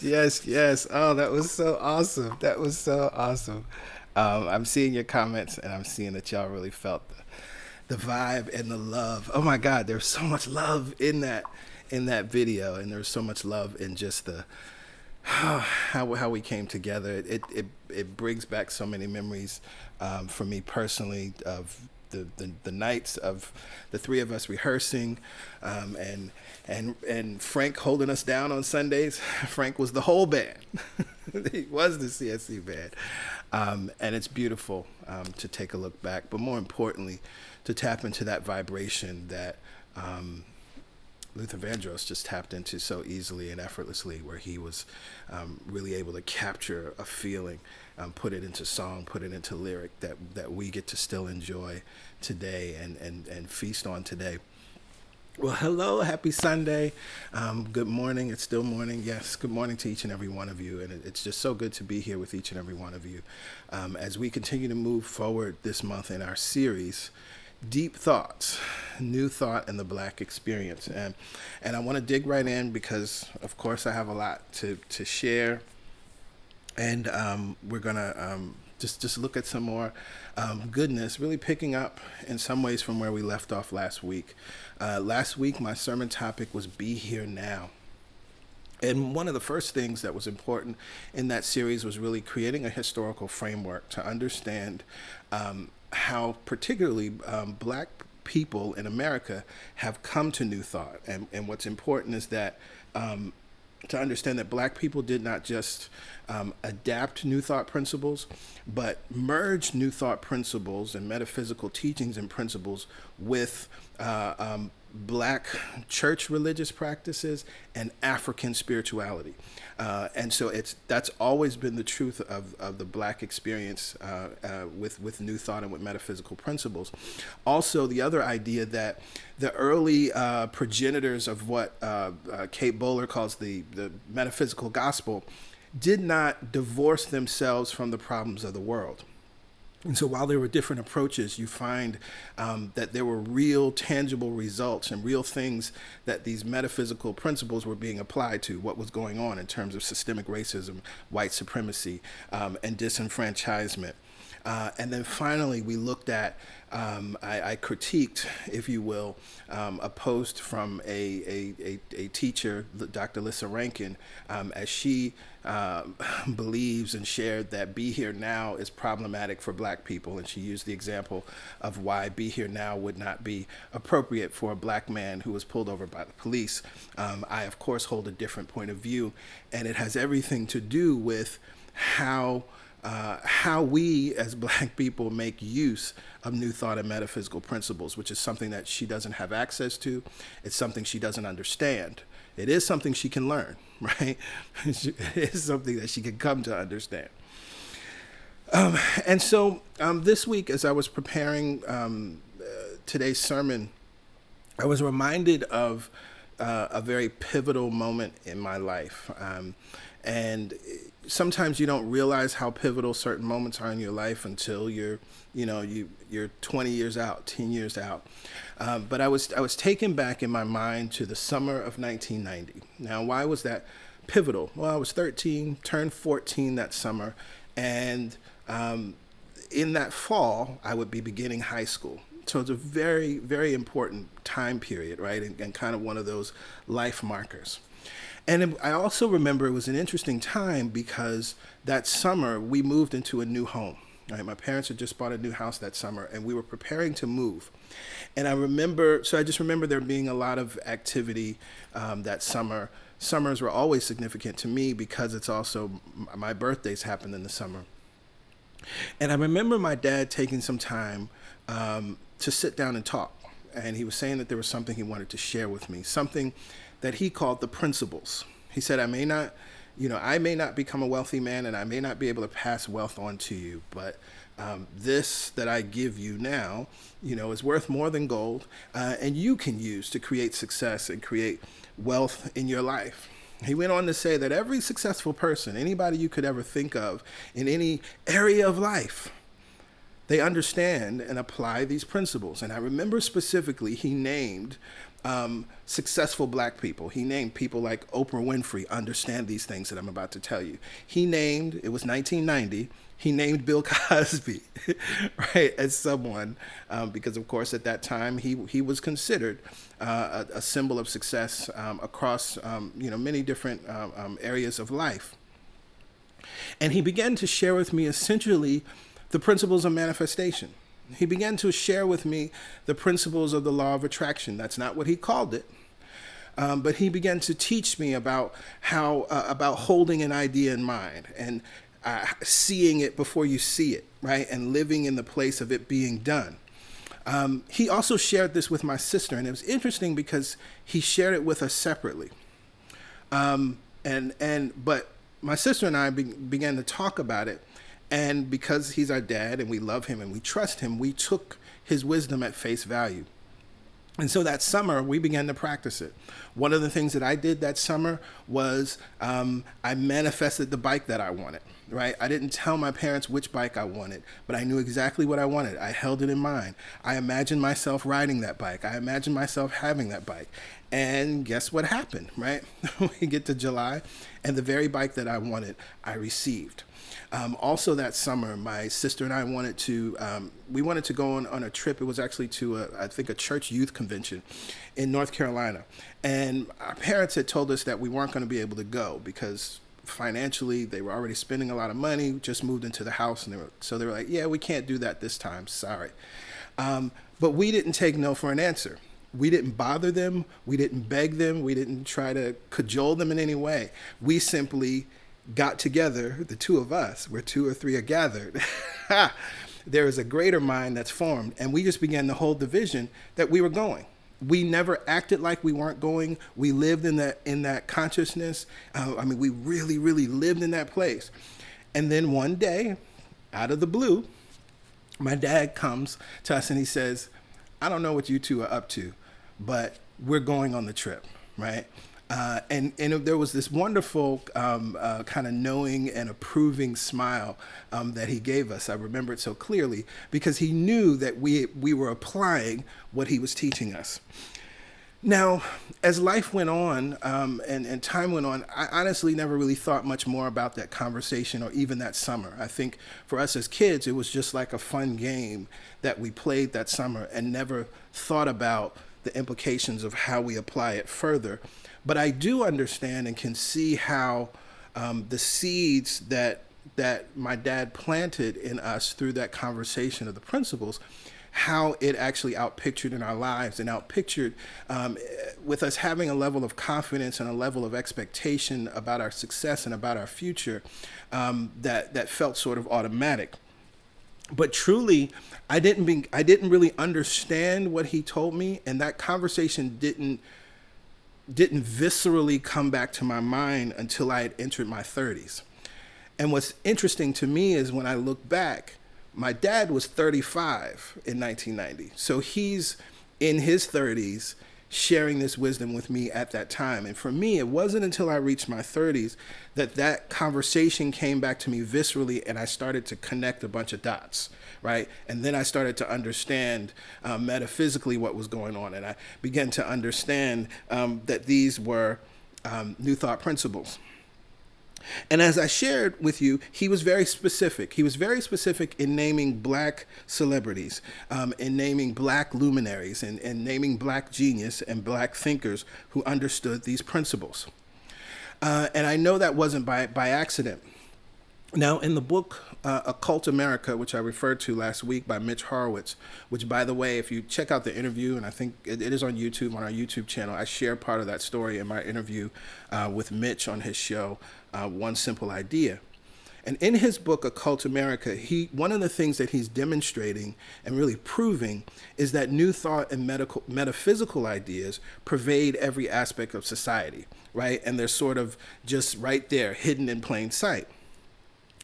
yes. Oh, that was so awesome. That was so awesome. I'm seeing your comments, and I'm seeing that y'all really felt the vibe and the love. Oh my God, there's so much love in that video, and there's so much love in just the how we came together. It brings back so many memories for me personally of the nights of the three of us rehearsing, and Frank holding us down on Sundays. Frank was the whole band. He was the CSC band, and it's beautiful to take a look back, but more importantly, to tap into that vibration that Luther Vandross just tapped into so easily and effortlessly, where he was really able to capture a feeling, put it into song, put it into lyric that we get to still enjoy today and feast on today. Well, hello, happy Sunday. Good morning. It's still morning. Yes, good morning to each and every one of you. And it's just so good to be here with each and every one of you as we continue to move forward this month in our series, Deep Thoughts, New Thought and the Black Experience. And I want to dig right in because, of course, I have a lot to share. And we're going to just look at some more goodness, really picking up in some ways from where we left off last week. Last week, my sermon topic was Be Here Now. And one of the first things that was important in that series was really creating a historical framework to understand how particularly Black people in America have come to New Thought. And what's important is that to understand that Black people did not just adapt New Thought principles, but merge New Thought principles and metaphysical teachings and principles with Black church religious practices and African spirituality. And so that's always been the truth of the Black experience with New Thought and with metaphysical principles. Also, the other idea that the early progenitors of what Kate Bowler calls the metaphysical gospel did not divorce themselves from the problems of the world. And so while there were different approaches, you find that there were real tangible results and real things that these metaphysical principles were being applied to, what was going on in terms of systemic racism, white supremacy, and disenfranchisement. And then finally, we looked at, I critiqued, if you will, a post from a teacher, Dr. Lissa Rankin, as she believes and shared that Be Here Now is problematic for Black people. And she used the example of why Be Here Now would not be appropriate for a Black man who was pulled over by the police. I, of course, hold a different point of view, and it has everything to do with how we as Black people make use of New Thought and metaphysical principles, which is something that she doesn't have access to. It's something she doesn't understand. It is something she can learn, right? It is something that she can come to understand. And so this week, as I was preparing today's sermon, I was reminded of a very pivotal moment in my life. And sometimes you don't realize how pivotal certain moments are in your life until you're 20 years out, 10 years out. But I was taken back in my mind to the summer of 1990. Now, why was that pivotal? Well, I was 13, turned 14 that summer, and in that fall, I would be beginning high school. So it's a very, very important time period, right? And kind of one of those life markers. And I also remember it was an interesting time because that summer we moved into a new home. Right? My parents had just bought a new house that summer, and we were preparing to move. And I just remember there being a lot of activity that summer. Summers were always significant to me because it's also my birthdays happened in the summer. And I remember my dad taking some time to sit down and talk. And he was saying that there was something he wanted to share with me, something that he called the principles. He said, I may not become a wealthy man, and I may not be able to pass wealth on to you, but this that I give you now, is worth more than gold, and you can use to create success and create wealth in your life. He went on to say that every successful person, anybody you could ever think of in any area of life, they understand and apply these principles. And I remember specifically he named successful black people. He named people like Oprah Winfrey understand these things that I'm about to tell you. He named, it was 1990, he named Bill Cosby, right, as someone, because of course at that time he was considered a symbol of success across many different areas of life. And he began to share with me essentially the principles of manifestation. He began to share with me the principles of the law of attraction. That's not what he called it. But he began to teach me about how, about holding an idea in mind and seeing it before you see it, right? And living in the place of it being done. He also shared this with my sister, and it was interesting because he shared it with us separately. But my sister and I began to talk about it, and because he's our dad and we love him and we trust him, we took his wisdom at face value. And so that summer, we began to practice it. One of the things that I did that summer was I manifested the bike that I wanted, right? I didn't tell my parents which bike I wanted, but I knew exactly what I wanted. I held it in mind. I imagined myself riding that bike. I imagined myself having that bike. And guess what happened, right? We get to July, and the very bike that I wanted, I received. Also that summer, my sister and I wanted to go on a trip. It was actually to I think a church youth convention in North Carolina. And our parents had told us that we weren't going to be able to go because financially they were already spending a lot of money, just moved into the house. And they were like, yeah, we can't do that this time. Sorry. But we didn't take no for an answer. We didn't bother them. We didn't beg them. We didn't try to cajole them in any way. We simply got together, the two of us, where two or three are gathered. There is a greater mind that's formed. And we just began to hold the vision that we were going. We never acted like we weren't going. We lived in that consciousness. We really, really lived in that place. And then one day, out of the blue, my dad comes to us and he says, I don't know what you two are up to, but we're going on the trip, right? And there was this wonderful kind of knowing and approving smile that he gave us. I remember it so clearly because he knew that we were applying what he was teaching us. Now, as life went on and time went on, I honestly never really thought much more about that conversation or even that summer. I think for us as kids, it was just like a fun game that we played that summer and never thought about the implications of how we apply it further. But I do understand and can see how the seeds that my dad planted in us through that conversation of the principles, how it actually outpictured in our lives and outpictured with us having a level of confidence and a level of expectation about our success and about our future that felt sort of automatic. But truly, I didn't really understand what he told me, and that conversation didn't viscerally come back to my mind until I had entered my 30s. And what's interesting to me is when I look back, my dad was 35 in 1990. So he's in his 30s sharing this wisdom with me at that time. And for me, it wasn't until I reached my 30s that conversation came back to me viscerally and I started to connect a bunch of dots, right? And then I started to understand metaphysically what was going on. And I began to understand that these were new thought principles. And as I shared with you, he was very specific. He was very specific in naming black celebrities, in naming black luminaries, and naming black genius and black thinkers who understood these principles. And I know that wasn't by accident. Now, in the book, Occult America, which I referred to last week by Mitch Horowitz, which, by the way, if you check out the interview, and I think it is on YouTube, on our YouTube channel, I share part of that story in my interview with Mitch on his show, One Simple Idea. And in his book, Occult America, one of the things that he's demonstrating and really proving is that new thought and metaphysical ideas pervade every aspect of society, right? And they're sort of just right there, hidden in plain sight.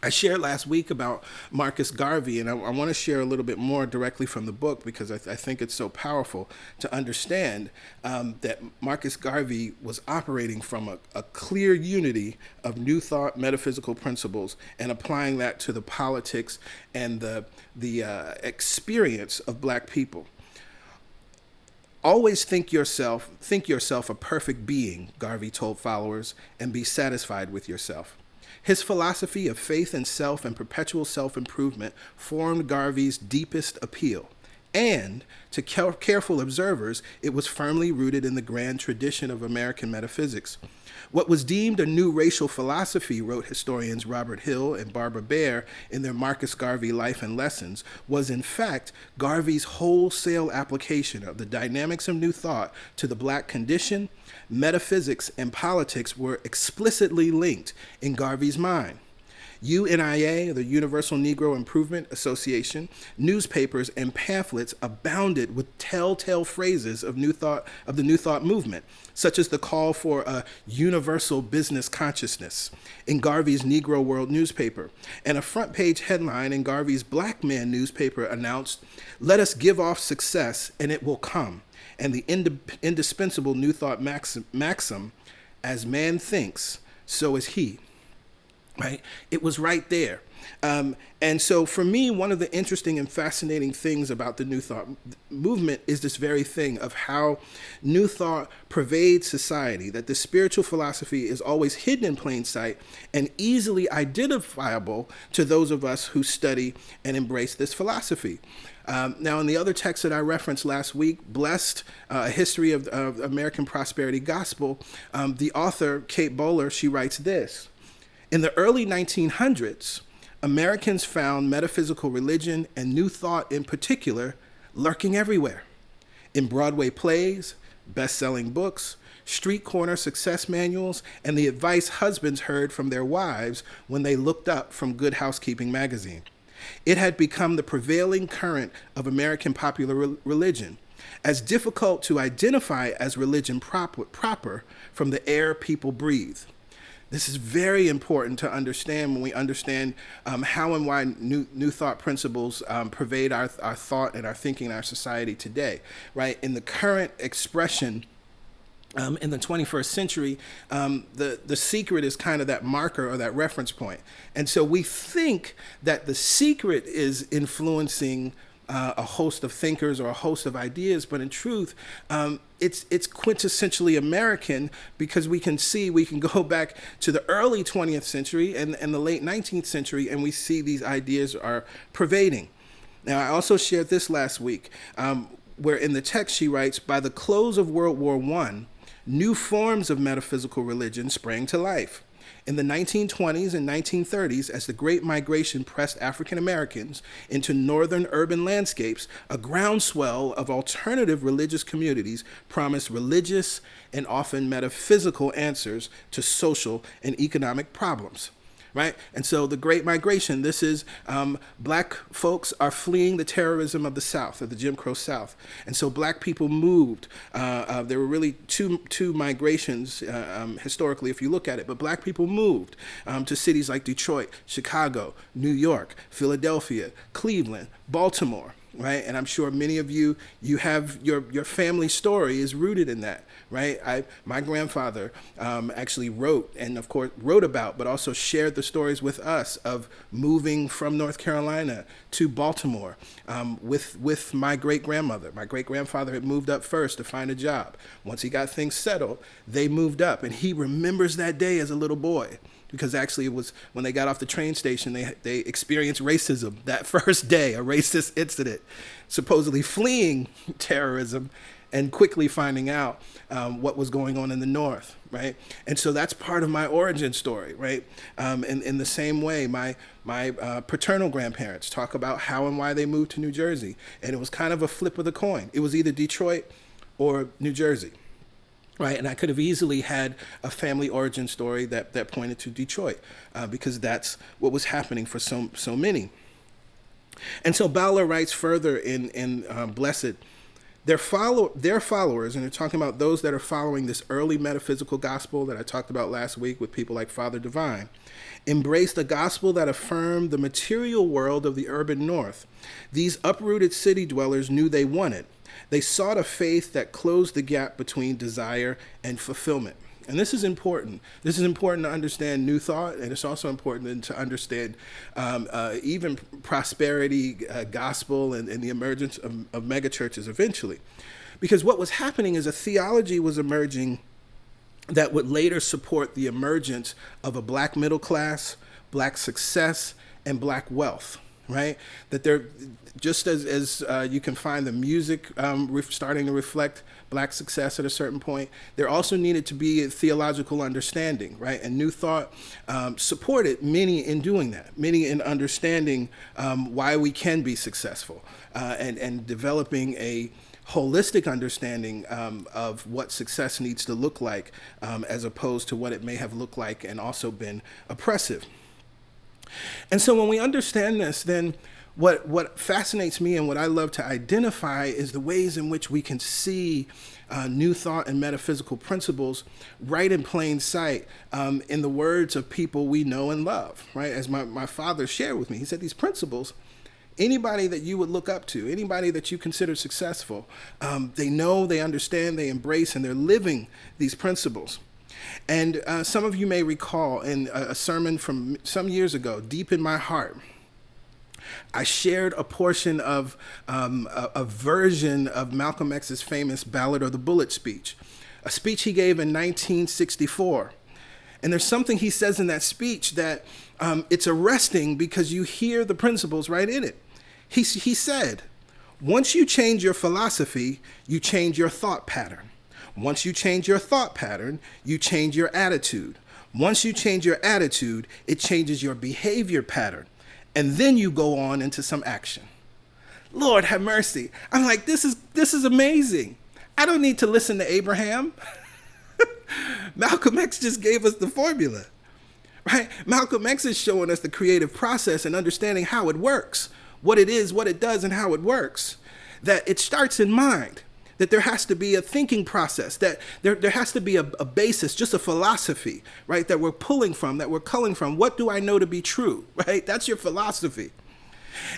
I shared last week about Marcus Garvey, and I want to share a little bit more directly from the book because I think it's so powerful to understand that Marcus Garvey was operating from a clear unity of new thought, metaphysical principles, and applying that to the politics and the experience of black people. Always think yourself a perfect being, Garvey told followers, and be satisfied with yourself. His philosophy of faith in self and perpetual self-improvement formed Garvey's deepest appeal. And, to careful observers, it was firmly rooted in the grand tradition of American metaphysics. What was deemed a new racial philosophy, wrote historians Robert Hill and Barbara Baer in their Marcus Garvey Life and Lessons, was in fact Garvey's wholesale application of the dynamics of New Thought to the black condition. Metaphysics and politics were explicitly linked in Garvey's mind. UNIA, the Universal Negro Improvement Association, newspapers and pamphlets abounded with telltale phrases of the New Thought movement, such as the call for a universal business consciousness in Garvey's Negro World newspaper. And a front page headline in Garvey's Black Man newspaper announced, "Let us give off success and it will come." And the indispensable New Thought maxim, "As man thinks, so is he." Right? It was right there. And so for me, one of the interesting and fascinating things about the New Thought movement is this very thing of how New Thought pervades society, that the spiritual philosophy is always hidden in plain sight and easily identifiable to those of us who study and embrace this philosophy. Now, in the other text that I referenced last week, Blessed, A History of American Prosperity Gospel, the author, Kate Bowler, she writes this: "In the early 1900s, Americans found metaphysical religion and New Thought in particular lurking everywhere. In Broadway plays, best-selling books, street corner success manuals, and the advice husbands heard from their wives when they looked up from Good Housekeeping magazine. It had become the prevailing current of American popular religion, as difficult to identify as religion proper from the air people breathe." This is very important to understand when we understand how and why new thought principles pervade our thought and our thinking in our society today, right? In the current expression in the 21st century, the secret is kind of that marker or that reference point. And so we think that the secret is influencing a host of thinkers or a host of ideas, but in truth, it's quintessentially American, because we can go back to the early 20th century and the late 19th century, and we see these ideas are pervading. Now, I also shared this last week, where in the text she writes, "By the close of World War I, new forms of metaphysical religion sprang to life. In the 1920s and 1930s, as the Great Migration pressed African Americans into northern urban landscapes, a groundswell of alternative religious communities promised religious and often metaphysical answers to social and economic problems." Right? And so the Great Migration, this is black folks are fleeing the terrorism of the South, of the Jim Crow South. And so black people moved. There were really two migrations historically, if you look at it, but black people moved to cities like Detroit, Chicago, New York, Philadelphia, Cleveland, Baltimore. Right? And I'm sure many of you have your family story is rooted in that, right? My grandfather actually wrote about, but also shared the stories with us of moving from North Carolina to Baltimore with my great-grandmother. My great-grandfather had moved up first to find a job. Once he got things settled, they moved up, and he remembers that day as a little boy. Because actually it was when they got off the train station, they experienced racism that first day, a racist incident, supposedly fleeing terrorism and quickly finding out what was going on in the North, right? And so that's part of my origin story, right? In the same way, my paternal grandparents talk about how and why they moved to New Jersey. And it was kind of a flip of the coin. It was either Detroit or New Jersey. Right, and I could have easily had a family origin story that pointed to Detroit because that's what was happening for so many. And so Bowler writes further in Blessed, their followers, and they're talking about those that are following this early metaphysical gospel that I talked about last week with people like Father Divine, embraced a gospel that affirmed the material world of the urban North. These uprooted city dwellers knew they wanted. They sought a faith that closed the gap between desire and fulfillment. And this is important. This is important to understand New Thought, and it's also important to understand even prosperity gospel and the emergence of megachurches eventually. Because what was happening is a theology was emerging that would later support the emergence of a black middle class, black success, and black wealth, right? That they're just as you can find the music starting to reflect black success at a certain point, there also needed to be a theological understanding, right? And New Thought supported many in doing that, many in understanding why we can be successful and developing a holistic understanding of what success needs to look like as opposed to what it may have looked like and also been oppressive. And so when we understand this, then what fascinates me and what I love to identify is the ways in which we can see New Thought and metaphysical principles right in plain sight in the words of people we know and love, right? As my father shared with me, he said these principles, anybody that you would look up to, anybody that you consider successful, they know, they understand, they embrace, and they're living these principles. And some of you may recall in a sermon from some years ago, Deep in My Heart, I shared a portion of a version of Malcolm X's famous Ballad of the Bullet speech, a speech he gave in 1964. And there's something he says in that speech that it's arresting because you hear the principles right in it. He said, once you change your philosophy, you change your thought pattern. Once you change your thought pattern, you change your attitude. Once you change your attitude, it changes your behavior pattern. And then you go on into some action. Lord have mercy. I'm like, this is amazing. I don't need to listen to Abraham. Malcolm X just gave us the formula, right? Malcolm X is showing us the creative process and understanding how it works, what it is, what it does, and how it works. That it starts in mind, that there has to be a thinking process, that there has to be a basis, just a philosophy, right, that we're pulling from, that we're culling from. What do I know to be true, right? That's your philosophy.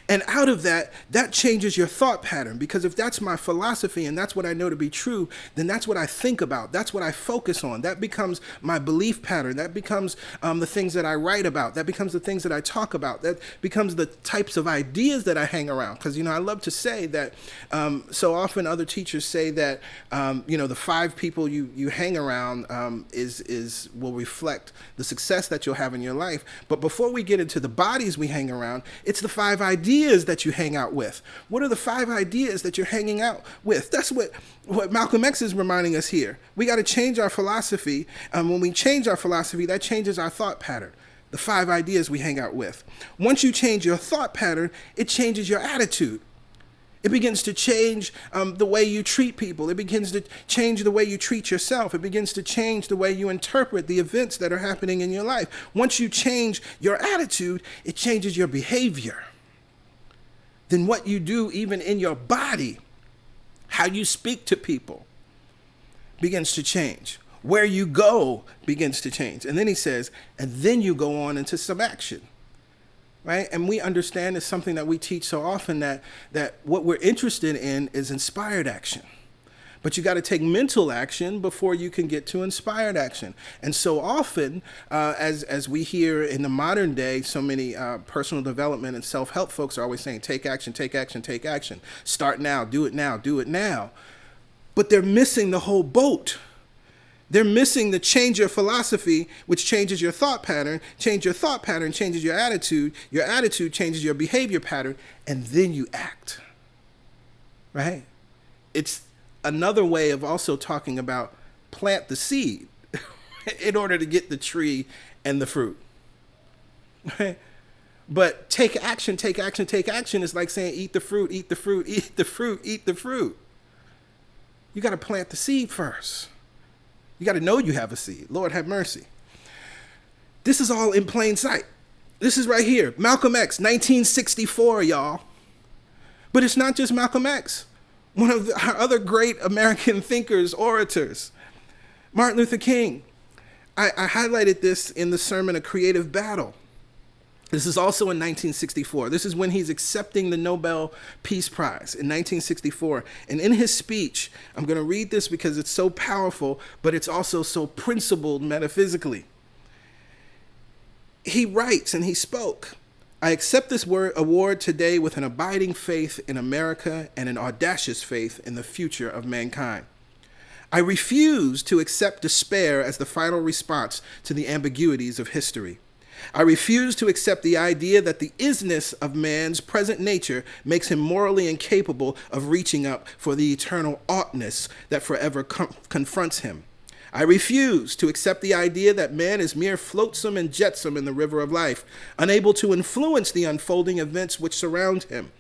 And out of that changes your thought pattern, because if that's my philosophy and that's what I know to be true, then that's what I think about. That's what I focus on. That becomes my belief pattern. That becomes the things that I write about. That becomes the things that I talk about. That becomes the types of ideas that I hang around. Because, I love to say that so often other teachers say that, the 5 people you hang around will reflect the success that you'll have in your life. But before we get into the bodies we hang around, it's the 5 ideas that you hang out with. What are the 5 ideas that you're hanging out with? That's what Malcolm X is reminding us here. We got to change our philosophy. When we change our philosophy, that changes our thought pattern. The 5 ideas we hang out with. Once you change your thought pattern, it changes your attitude. It begins to change the way you treat people. It begins to change the way you treat yourself. It begins to change the way you interpret the events that are happening in your life. Once you change your attitude, it changes your behavior. Then what you do even in your body, how you speak to people, begins to change. Where you go begins to change. And then he says, and then you go on into some action. Right? And we understand it's something that we teach so often that what we're interested in is inspired action. But you got to take mental action before you can get to inspired action. And so often, as we hear in the modern day, so many personal development and self-help folks are always saying, take action, take action, take action. Start now, do it now, do it now. But they're missing the whole boat. They're missing the change your philosophy, which changes your thought pattern. Change your thought pattern changes your attitude. Your attitude changes your behavior pattern. And then you act. Right? It's another way of also talking about plant the seed in order to get the tree and the fruit. Right? But take action, take action, take action is like saying eat the fruit, eat the fruit, eat the fruit, eat the fruit. You got to plant the seed first. You got to know you have a seed. Lord have mercy. This is all in plain sight. This is right here. Malcolm X, 1964, y'all. But it's not just Malcolm X. One of our other great American thinkers, orators, Martin Luther King. I highlighted this in the sermon, A Creative Battle. This is also in 1964. This is when he's accepting the Nobel Peace Prize in 1964. And in his speech, I'm going to read this because it's so powerful, but it's also so principled metaphysically. He writes and he spoke, I accept this award today with an abiding faith in America and an audacious faith in the future of mankind. I refuse to accept despair as the final response to the ambiguities of history. I refuse to accept the idea that the isness of man's present nature makes him morally incapable of reaching up for the eternal oughtness that forever confronts him. I refuse to accept the idea that man is mere flotsam and jetsam in the river of life, unable to influence the unfolding events which surround him.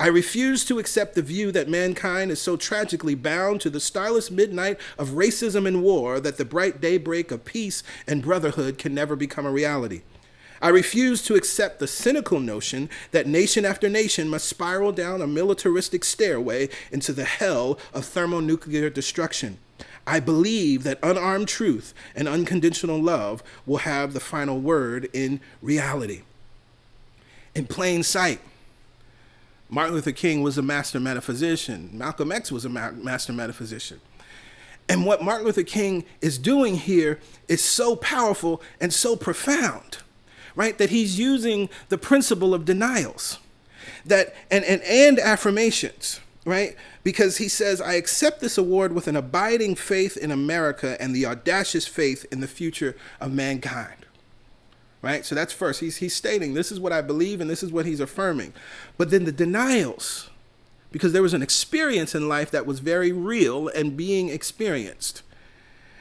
I refuse to accept the view that mankind is so tragically bound to the starless midnight of racism and war that the bright daybreak of peace and brotherhood can never become a reality. I refuse to accept the cynical notion that nation after nation must spiral down a militaristic stairway into the hell of thermonuclear destruction. I believe that unarmed truth and unconditional love will have the final word in reality. In plain sight, Martin Luther King was a master metaphysician. Malcolm X was a master metaphysician. And what Martin Luther King is doing here is so powerful and so profound, right? That he's using the principle of denials and affirmations, right? Because he says, I accept this award with an abiding faith in America and the audacious faith in the future of mankind. Right? So that's first. He's stating, this is what I believe and this is what he's affirming. But then the denials, because there was an experience in life that was very real and being experienced.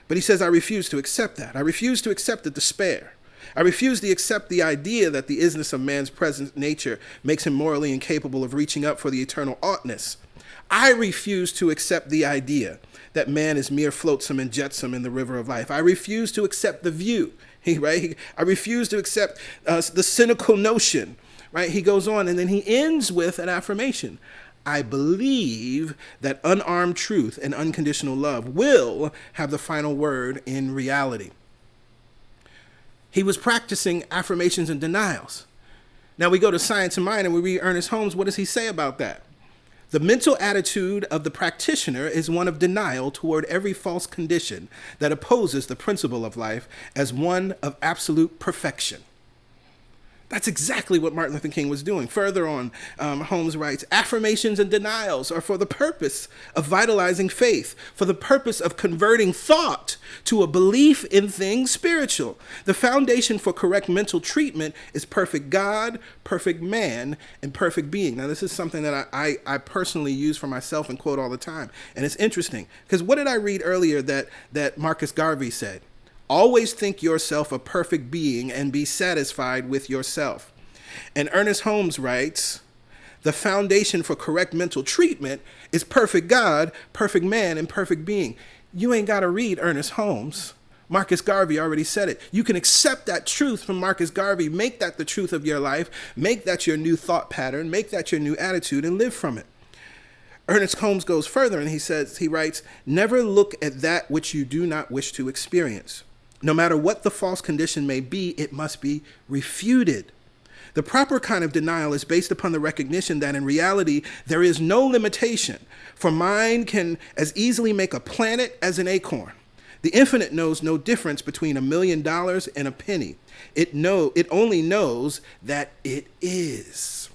But he says, I refuse to accept that. I refuse to accept the despair. I refuse to accept the idea that the isness of man's present nature makes him morally incapable of reaching up for the eternal oughtness. I refuse to accept the idea that man is mere flotsam and jetsam in the river of life. I refuse to accept the view, right? I refuse to accept the cynical notion, right? He goes on and then he ends with an affirmation. I believe that unarmed truth and unconditional love will have the final word in reality. He was practicing affirmations and denials. Now we go to Science of Mind and we read Ernest Holmes. What does he say about that? The mental attitude of the practitioner is one of denial toward every false condition that opposes the principle of life as one of absolute perfection. That's exactly what Martin Luther King was doing. Further on, Holmes writes, affirmations and denials are for the purpose of vitalizing faith, for the purpose of converting thought to a belief in things spiritual. The foundation for correct mental treatment is perfect God, perfect man, and perfect being. Now, this is something that I personally use for myself and quote all the time. And it's interesting, because what did I read earlier that Marcus Garvey said? Always think yourself a perfect being and be satisfied with yourself. And Ernest Holmes writes, the foundation for correct mental treatment is perfect God, perfect man, and perfect being. You ain't got to read Ernest Holmes. Marcus Garvey already said it. You can accept that truth from Marcus Garvey, make that the truth of your life, make that your new thought pattern, make that your new attitude, and live from it. Ernest Holmes goes further and he writes, never look at that which you do not wish to experience. No matter what the false condition may be, it must be refuted. The proper kind of denial is based upon the recognition that in reality, there is no limitation, for mind can as easily make a planet as an acorn. The infinite knows no difference between $1 million and a penny. It only knows that it is.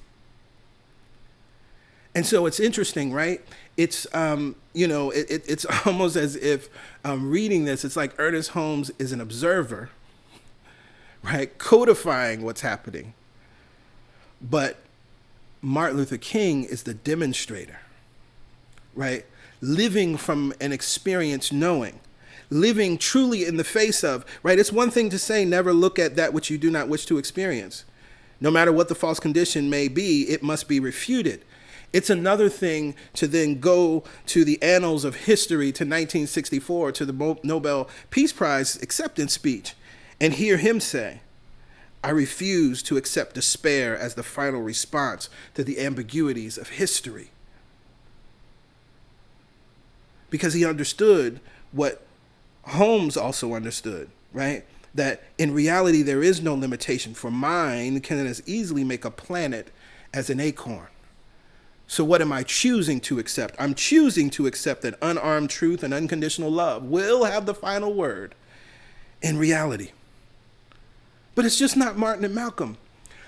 And so it's interesting, right? It's, it's almost as if reading this, it's like Ernest Holmes is an observer, right? Codifying what's happening. But Martin Luther King is the demonstrator, right? Living from an experience, knowing, living truly in the face of, right? It's one thing to say, never look at that which you do not wish to experience. No matter what the false condition may be, it must be refuted. It's another thing to then go to the annals of history to 1964, to the Nobel Peace Prize acceptance speech, and hear him say, I refuse to accept despair as the final response to the ambiguities of history. Because he understood what Holmes also understood, right? That in reality, there is no limitation, for mind can as easily make a planet as an acorn. So what am I choosing to accept? I'm choosing to accept that unarmed truth and unconditional love will have the final word in reality. But it's just not Martin and Malcolm.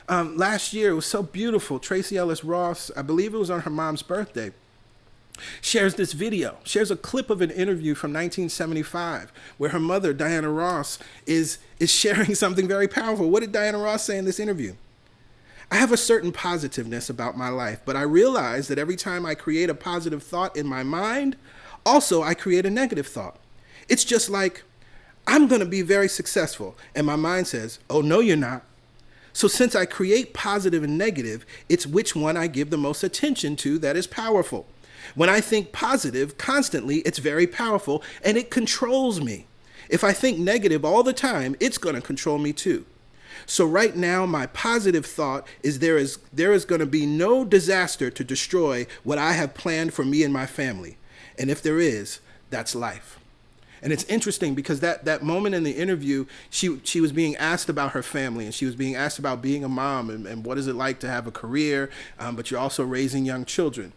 last year. It was so beautiful. Tracy Ellis Ross, I believe it was on her mom's birthday, shares this video, shares a clip of an interview from 1975 where her mother, Diana Ross, is sharing something very powerful. What did Diana Ross say in this interview? I have a certain positiveness about my life, but I realize that every time I create a positive thought in my mind, also I create a negative thought. It's just like, I'm going to be very successful. And my mind says, oh, no, you're not. So since I create positive and negative, it's which one I give the most attention to that is powerful. When I think positive constantly, it's very powerful and it controls me. If I think negative all the time, it's going to control me too. So right now, my positive thought is there is going to be no disaster to destroy what I have planned for me and my family. And if there is, that's life. And it's interesting because that moment in the interview, she was being asked about her family, and she was being asked about being a mom and what is it like to have a career, but you're also raising young children.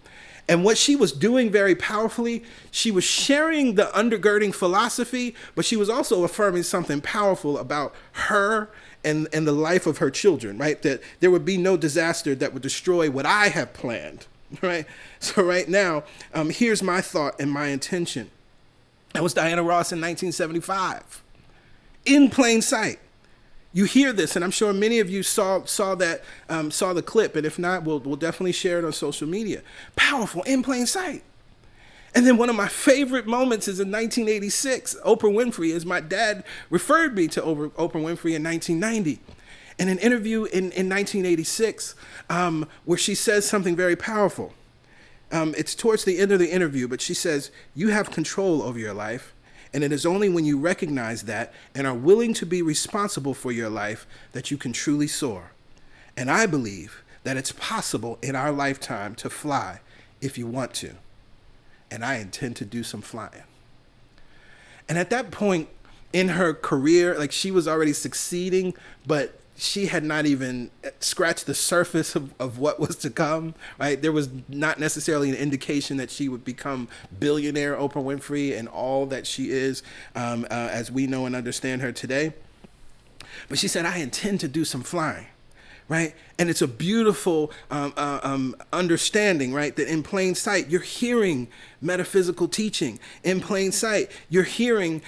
And what she was doing very powerfully, she was sharing the undergirding philosophy, but she was also affirming something powerful about her and the life of her children, right? That there would be no disaster that would destroy what I have planned, right? So right now, here's my thought and my intention. That was Diana Ross in 1975. In plain sight. You hear this, and I'm sure many of you saw the clip, and if not, we'll definitely share it on social media. Powerful, in plain sight. And then one of my favorite moments is in 1986. Oprah Winfrey, as my dad referred me to Oprah Winfrey in 1990. In an interview in 1986, where she says something very powerful. It's towards the end of the interview, but she says, you have control over your life, and it is only when you recognize that and are willing to be responsible for your life that you can truly soar. And I believe that it's possible in our lifetime to fly if you want to. And I intend to do some flying. And at that point in her career, like, she was already succeeding, but she had not even scratched the surface of what was to come, right? There was not necessarily an indication that she would become billionaire Oprah Winfrey and all that she is, as we know and understand her today. But she said, I intend to do some flying, right? And it's a beautiful understanding, right? That in plain sight, you're hearing metaphysical teaching. In plain sight, you're hearing,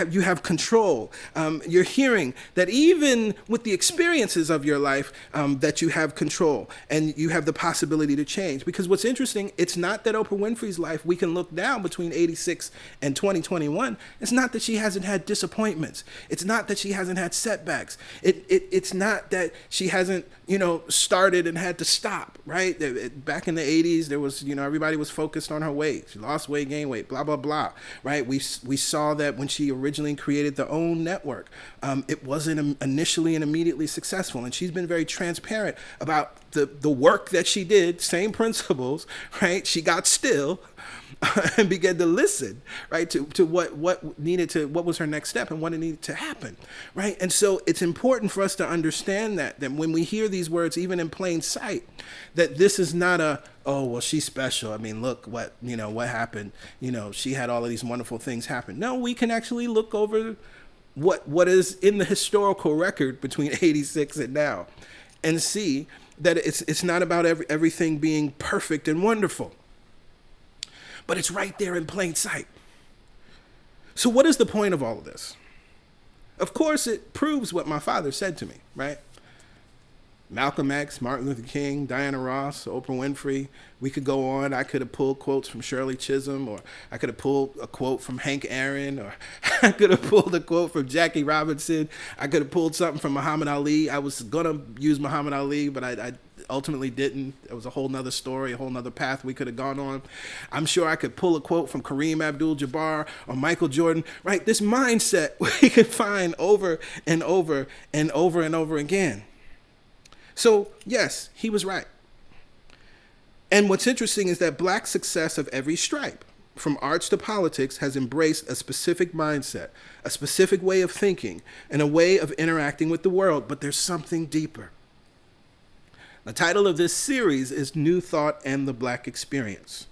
you have control. You're hearing that even with the experiences of your life, that you have control and you have the possibility to change. Because what's interesting, it's not that Oprah Winfrey's life, we can look down between 86 and 2021. It's not that she hasn't had disappointments. It's not that she hasn't had setbacks. It's not that she hasn't, started and had to stop, right? Back in the 80s, there was, everybody was focused on her weight. She lost weight, gained weight, blah, blah, blah, right? We saw that when she originally created the OWN network, it wasn't initially and immediately successful. And she's been very transparent about the work that she did, same principles, right? She got still and began to listen, right, to what was her next step and what needed to happen, right? And so it's important for us to understand that when we hear these words, even in plain sight, that this is not oh, well, she's special. I mean, look what happened. She had all of these wonderful things happen. No, we can actually look over what is in the historical record between 86 and now and see that it's not about everything being perfect and wonderful. But it's right there in plain sight. So what is the point of all of this? Of course, it proves what my father said to me, right? Malcolm X, Martin Luther King, Diana Ross, Oprah Winfrey. We could go on. I could have pulled quotes from Shirley Chisholm, or I could have pulled a quote from Hank Aaron, or I could have pulled a quote from Jackie Robinson. I could have pulled something from Muhammad Ali. I was going to use Muhammad Ali, but I ultimately didn't. It was a whole nother story, a whole nother path we could have gone on. I'm sure I could pull a quote from Kareem Abdul-Jabbar or Michael Jordan, right? This mindset we can find over and over and over and over again. So yes, he was right. And what's interesting is that Black success of every stripe, from arts to politics, has embraced a specific mindset, a specific way of thinking, and a way of interacting with the world. But there's something deeper. The title of this series is New Thought and the Black Experience.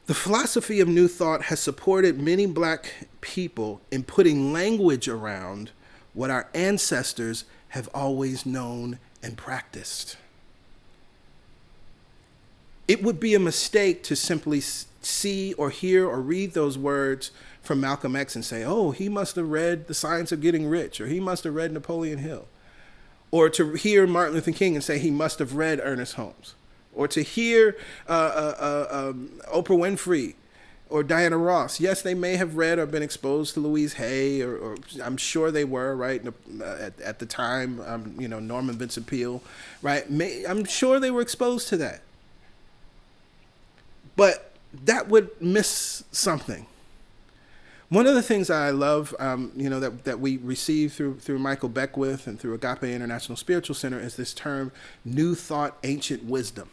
The philosophy of New Thought has supported many Black people in putting language around what our ancestors have always known and practiced. It would be a mistake to simply see or hear or read those words from Malcolm X and say, oh, he must have read The Science of Getting Rich, or he must have read Napoleon Hill. Or to hear Martin Luther King and say he must have read Ernest Holmes. Or to hear Oprah Winfrey or Diana Ross. Yes, they may have read or been exposed to Louise Hay, or I'm sure they were, right, at the time, Norman Vincent Peale, right? I'm sure they were exposed to that. But that would miss something. One of the things that I love, that we receive through Michael Beckwith and through Agape International Spiritual Center is this term, New Thought, Ancient Wisdom.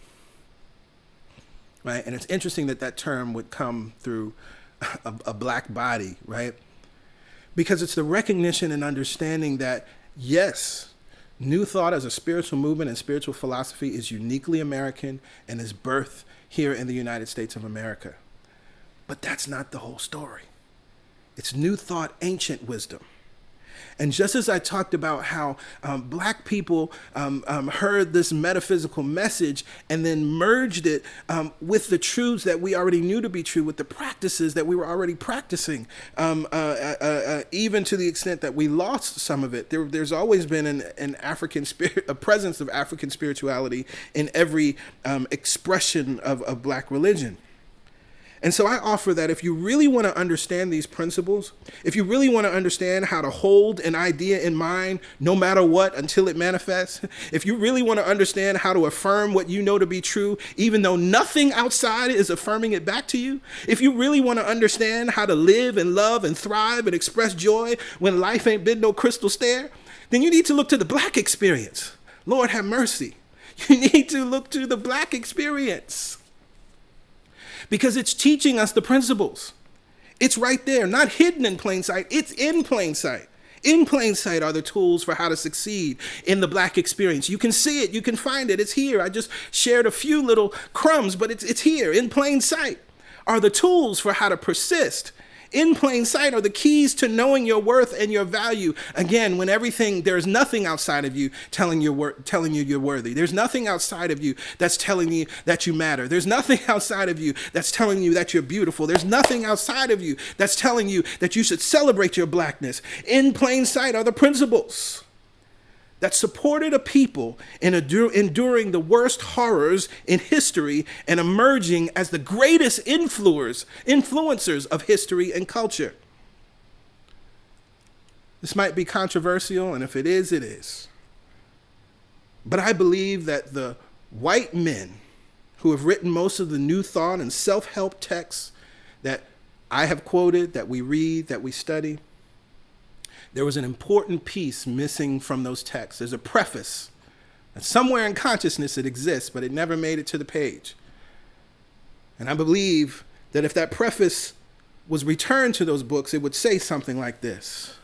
Right? And it's interesting that term would come through a black body, right? Because it's the recognition and understanding that, yes, New Thought as a spiritual movement and spiritual philosophy is uniquely American and is birthed here in the United States of America. But that's not the whole story. It's New Thought, Ancient Wisdom. And just as I talked about how black people heard this metaphysical message and then merged it with the truths that we already knew to be true, with the practices that we were already practicing, even to the extent that we lost some of it. There's always been an African spirit, a presence of African spirituality in every expression of black religion. And so I offer that if you really want to understand these principles, if you really want to understand how to hold an idea in mind no matter what until it manifests, if you really want to understand how to affirm what you know to be true, even though nothing outside is affirming it back to you, if you really want to understand how to live and love and thrive and express joy when life ain't been no crystal stair, then you need to look to the black experience. Lord have mercy. You need to look to the black experience. Because it's teaching us the principles. It's right there, not hidden in plain sight. It's in plain sight. In plain sight are the tools for how to succeed in the black experience. You can see it. You can find it. It's here. I just shared a few little crumbs, but it's here. In plain sight are the tools for how to persist. In plain sight are the keys to knowing your worth and your value. Again, when there's nothing outside of you telling you you're worthy. There's nothing outside of you that's telling you that you matter. There's nothing outside of you that's telling you that you're beautiful. There's nothing outside of you that's telling you that you should celebrate your blackness. In plain sight are the principles that supported a people in enduring the worst horrors in history and emerging as the greatest influencers of history and culture. This might be controversial, and if it is, it is. But I believe that the white men who have written most of the New Thought and self-help texts that I have quoted, that we read, that we study, there was an important piece missing from those texts. There's a preface. And somewhere in consciousness it exists, but it never made it to the page. And I believe that if that preface was returned to those books, it would say something like this.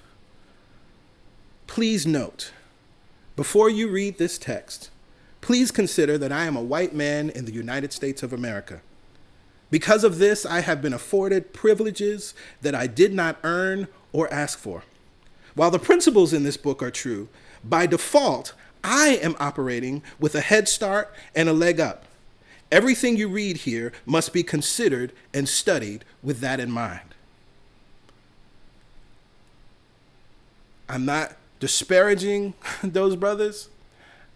Please note, before you read this text, please consider that I am a white man in the United States of America. Because of this, I have been afforded privileges that I did not earn or ask for. While the principles in this book are true, by default, I am operating with a head start and a leg up. Everything you read here must be considered and studied with that in mind. I'm not disparaging those brothers.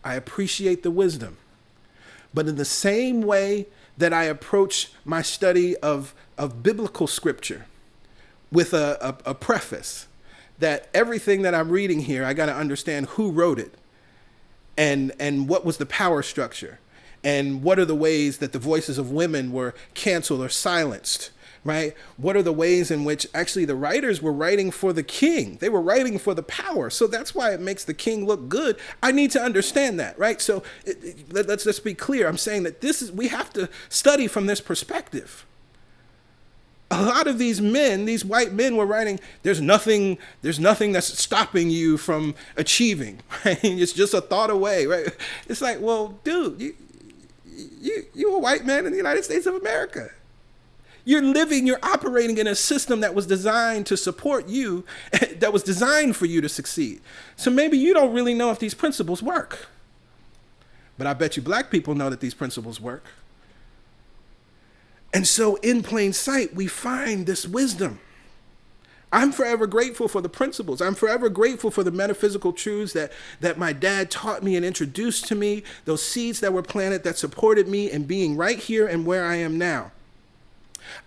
I appreciate the wisdom. But in the same way that I approach my study of biblical scripture with a preface, that everything that I'm reading here, I got to understand who wrote it and what was the power structure and what are the ways that the voices of women were canceled or silenced, right? What are the ways in which actually the writers were writing for the king? They were writing for the power. So that's why it makes the king look good. I need to understand that, right? So let's be clear. I'm saying that we have to study from this perspective. A lot of these men, these white men were writing, there's nothing that's stopping you from achieving, right? It's just a thought away, right? It's like, well, dude, you're a white man in the United States of America. You're operating in a system that was designed to support you, that was designed for you to succeed. So maybe you don't really know if these principles work. But I bet you black people know that these principles work. And so in plain sight, we find this wisdom. I'm forever grateful for the principles. I'm forever grateful for the metaphysical truths that my dad taught me and introduced to me, those seeds that were planted that supported me in being right here and where I am now.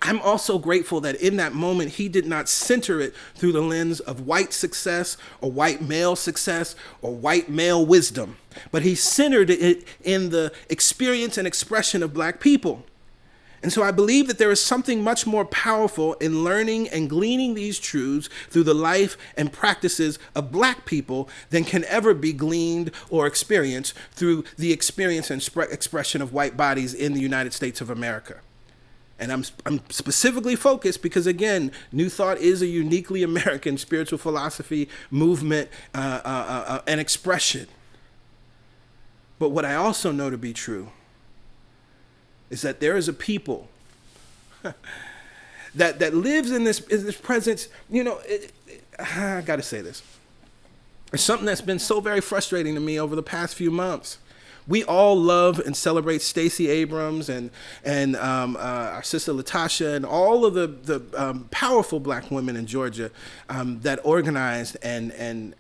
I'm also grateful that in that moment, he did not center it through the lens of white success or white male success or white male wisdom, but he centered it in the experience and expression of black people. And so I believe that there is something much more powerful in learning and gleaning these truths through the life and practices of black people than can ever be gleaned or experienced through the experience and expression of white bodies in the United States of America. And I'm specifically focused because, again, New Thought is a uniquely American spiritual philosophy, movement, and expression. But what I also know to be true is that there is a people that lives in this presence. You know, I got to say this. It's something that's been so very frustrating to me over the past few months. We all love and celebrate Stacey Abrams and our sister Latasha and all of the powerful black women in Georgia that organized and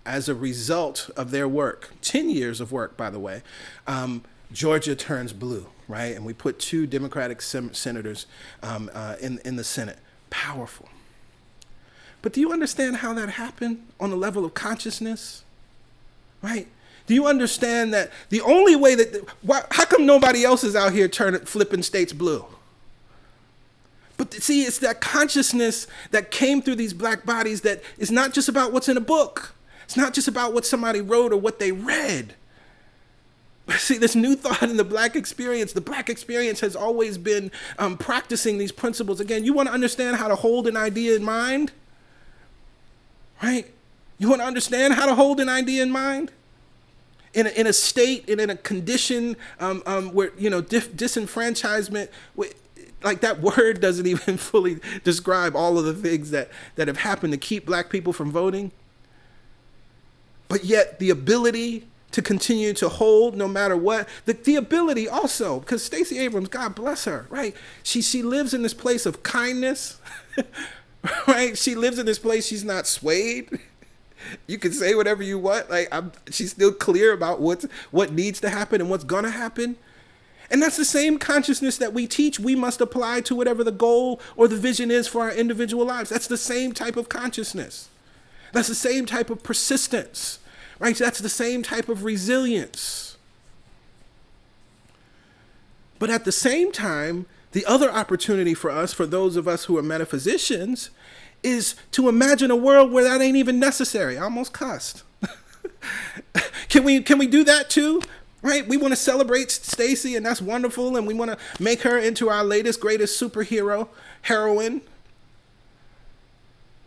as a result of their work, 10 years of work, by the way, Georgia turns blue, right? And we put 2 Democratic senators in the Senate. Powerful. But do you understand how that happened on the level of consciousness, right? Do you understand that the only way how come nobody else is out here flipping states blue? But see, it's that consciousness that came through these black bodies that is not just about what's in a book. It's not just about what somebody wrote or what they read. But see, this new thought in the black experience has always been practicing these principles. Again, you want to understand how to hold an idea in mind? Right? You want to understand how to hold an idea in mind? In a state and in a condition where, you know, disenfranchisement, like that word doesn't even fully describe all of the things that have happened to keep black people from voting. But yet the ability to continue to hold no matter what, the ability also, because Stacey Abrams, God bless her, right? She lives in this place of kindness, right? She lives in this place, she's not swayed. You can say whatever you want. Like she's still clear about what needs to happen and what's gonna happen. And that's the same consciousness that we teach we must apply to whatever the goal or the vision is for our individual lives. That's the same type of consciousness. That's the same type of persistence, right? That's the same type of resilience. But at the same time, the other opportunity for us, for those of us who are metaphysicians, is to imagine a world where that ain't even necessary. I almost cussed. Can we do that too? Right? We want to celebrate Stacey, and that's wonderful, and we want to make her into our latest, greatest heroine.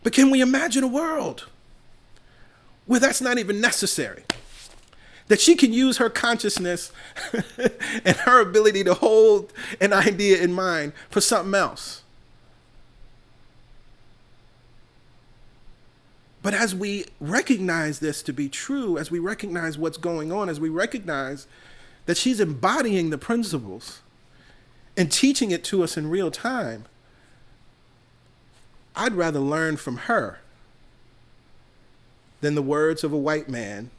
But can we imagine a world where that's not even necessary? That she can use her consciousness and her ability to hold an idea in mind for something else. But as we recognize this to be true, as we recognize what's going on, as we recognize that she's embodying the principles and teaching it to us in real time, I'd rather learn from her than the words of a white man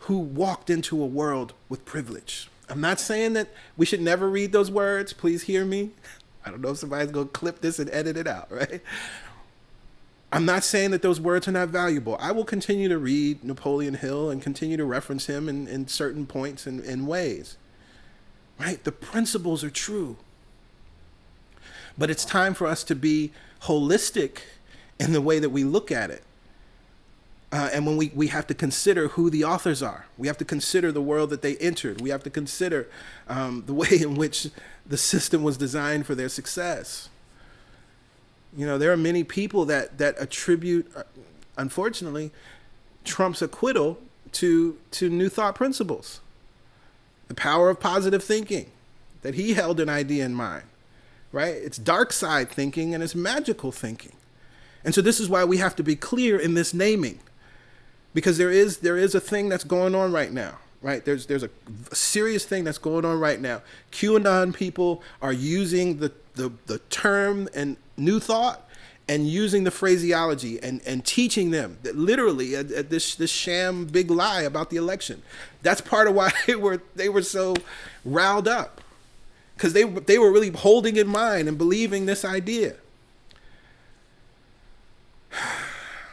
who walked into a world with privilege. I'm not saying that we should never read those words. Please hear me. I don't know if somebody's going to clip this and edit it out, right? I'm not saying that those words are not valuable. I will continue to read Napoleon Hill and continue to reference him in certain points and in ways. Right? The principles are true. But it's time for us to be holistic in the way that we look at it. And when we have to consider who the authors are. We have to consider the world that they entered. We have to consider the way in which the system was designed for their success. You know, there are many people that attribute, unfortunately, Trump's acquittal to New Thought principles. The power of positive thinking, that he held an idea in mind. right? It's dark side thinking and it's magical thinking. And so this is why we have to be clear in this naming, because there is a thing that's going on right now, right? There's a serious thing that's going on right now. QAnon people are using the term and new thought and using the phraseology and teaching them that literally this sham big lie about the election. That's part of why they were so riled up, because they were really holding in mind and believing this idea.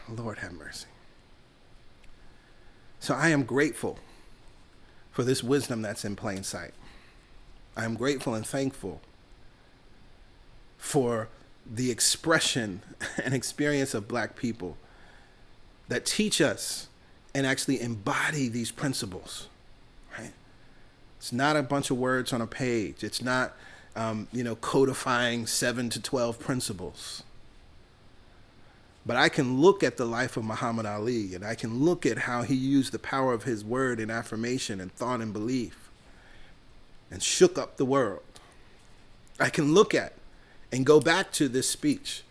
Lord have mercy. So I am grateful for this wisdom that's in plain sight. I am grateful and thankful for the expression and experience of Black people that teach us and actually embody these principles, right? It's not a bunch of words on a page. It's not, codifying 7 to 12 principles. But I can look at the life of Muhammad Ali, and I can look at how he used the power of his word and affirmation and thought and belief and shook up the world. I can look at and go back to this speech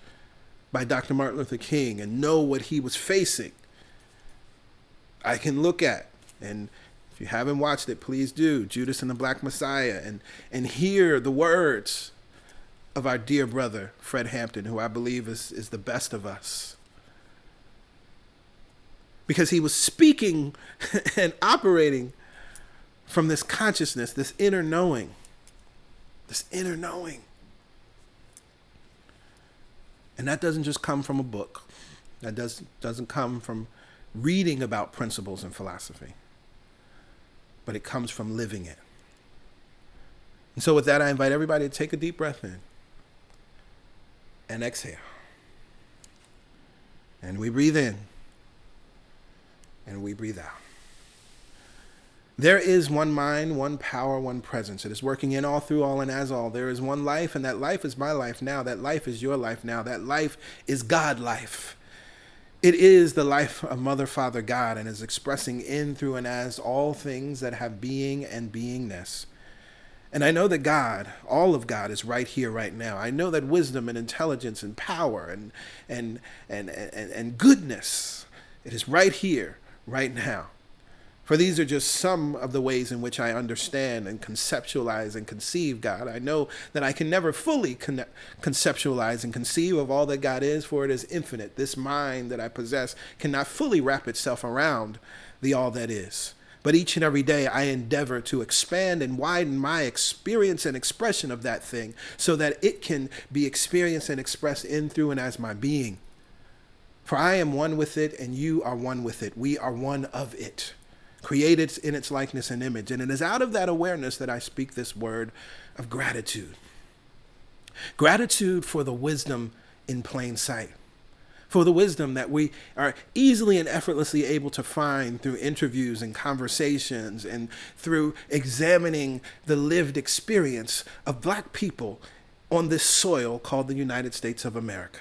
by Dr. Martin Luther King and know what he was facing. I can look at, and if you haven't watched it, please do, Judas and the Black Messiah, and hear the words of our dear brother, Fred Hampton, who I believe is the best of us. Because he was speaking and operating from this consciousness, this inner knowing. And that doesn't just come from a book. That doesn't come from reading about principles and philosophy. But it comes from living it. And so with that, I invite everybody to take a deep breath in. And exhale. And we breathe in. And we breathe out. There is one mind, one power, one presence. It is working in all, through all, and as all. There is one life, and that life is my life now. That life is your life now. That life is God life. It is the life of Mother, Father, God, and is expressing in, through, and as all things that have being and beingness. And I know that God, all of God, is right here, right now. I know that wisdom and intelligence and power and goodness, it is right here, right now. For these are just some of the ways in which I understand and conceptualize and conceive God. I know that I can never fully conceptualize and conceive of all that God is, for it is infinite. This mind that I possess cannot fully wrap itself around the all that is. But each and every day I endeavor to expand and widen my experience and expression of that thing so that it can be experienced and expressed in, through, and as my being. For I am one with it, and you are one with it. We are one of it, created in its likeness and image. And it is out of that awareness that I speak this word of gratitude. Gratitude for the wisdom in plain sight. For the wisdom that we are easily and effortlessly able to find through interviews and conversations and through examining the lived experience of Black people on this soil called the United States of America.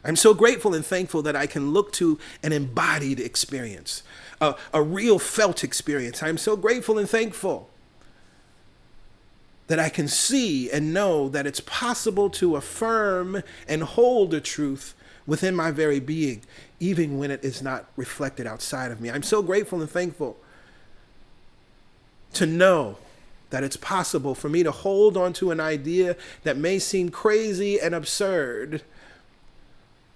I'm so grateful and thankful that I can look to an embodied experience, a real felt experience. I'm so grateful and thankful that I can see and know that it's possible to affirm and hold a truth within my very being, even when it is not reflected outside of me. I'm so grateful and thankful to know that it's possible for me to hold on to an idea that may seem crazy and absurd,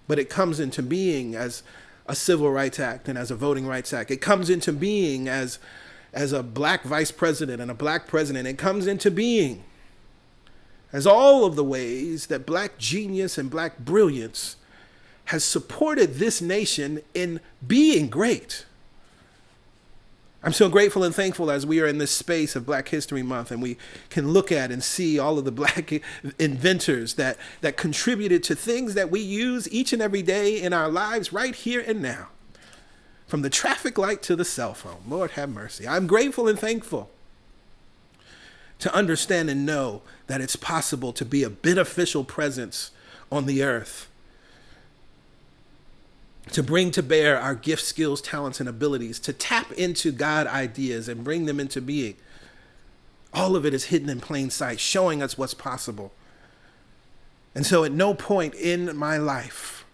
but it comes into being as a civil rights act and as a voting rights act. It comes into being as a Black vice president and a Black president. It comes into being as all of the ways that Black genius and Black brilliance has supported this nation in being great. I'm so grateful and thankful as we are in this space of Black History Month and we can look at and see all of the Black inventors that contributed to things that we use each and every day in our lives right here and now. From the traffic light to the cell phone. Lord have mercy. I'm grateful and thankful to understand and know that it's possible to be a beneficial presence on the earth, to bring to bear our gifts, skills, talents, and abilities, to tap into God ideas and bring them into being. All of it is hidden in plain sight, showing us what's possible. And so at no point in my life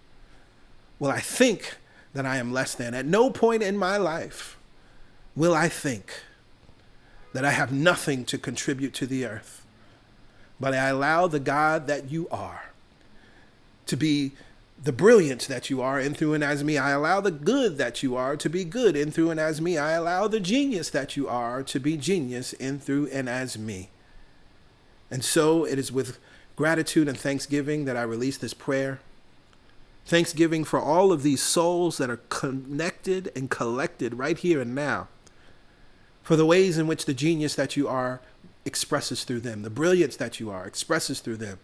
will I think that I am less than. At no point in my life will I think that I have nothing to contribute to the earth. But I allow the God that you are to be the brilliance that you are in, through, and as me. I allow the good that you are to be good in, through, and as me. I allow the genius that you are to be genius in, through, and as me. And so it is with gratitude and thanksgiving that I release this prayer. Thanksgiving for all of these souls that are connected and collected right here and now. For the ways in which the genius that you are expresses through them. The brilliance that you are expresses through them.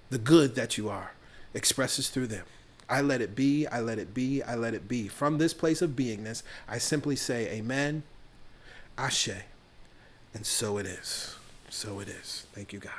The good that you are expresses through them. I let it be, I let it be, I let it be. From this place of beingness, I simply say amen, ashe, and so it is. So it is. Thank you, God.